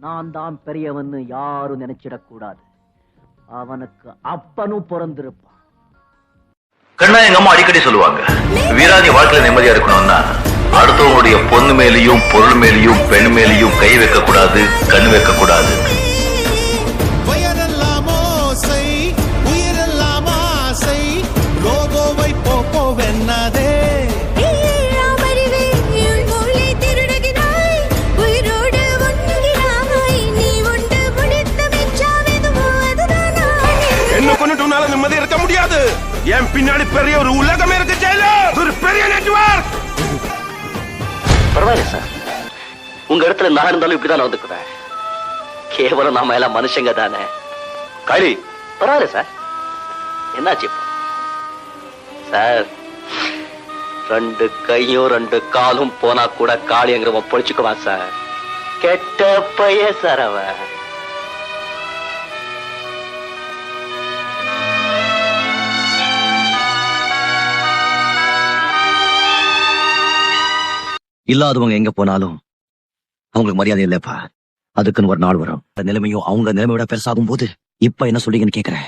நான் தான் பெரியவன்னு யாரும் நினைச்சிடக்கூடாது. அவனுக்கு அப்பனும் பிறந்திருப்பான். கண்ணா, எங்க அம்மா அடிக்கடி சொல்லுவாங்க, வீராதி வாழ்க்கையில நிம்மதியா இருக்கணும்னா அடுத்தவங்களுடைய பொண்ணு மேலேயும் பொருள் மேலேயும் பெண் மேலேயும் கை வைக்க கூடாது, கண் வைக்க கூடாது. நிம்மதி இருக்க முடியாது. என் பின்னாடி பெரிய ஒரு உலகம் இருக்கு. ஒரு பெரிய நெட்வொர்க். பரவாயில்ல சார், உங்க இடத்துல நான் இருந்தாலும் இப்படிதான் நடந்துக்குவேன். கேவலம் நாம எல்லாம் மனுஷங்க தானே. காளி, பரவாயில்ல சார். என்னாச்சு சார்? 2 கையும் 2 காலும் போனா கூட காளிங்கிறவன் பொழிச்சுக்குவான் சார். கெட்ட பைய சார் அவன். இல்லாதவங்க எங்க போனாலும் அவங்களுக்கு மரியாதை இல்லப்பா. அதுக்குன்னு ஒரு நாள் வரும். அந்த நிலைமையும் அவங்க நிலைமையோட பெருசாகும் போது இப்ப என்ன சொல்றீங்கன்னு கேக்குறேன்.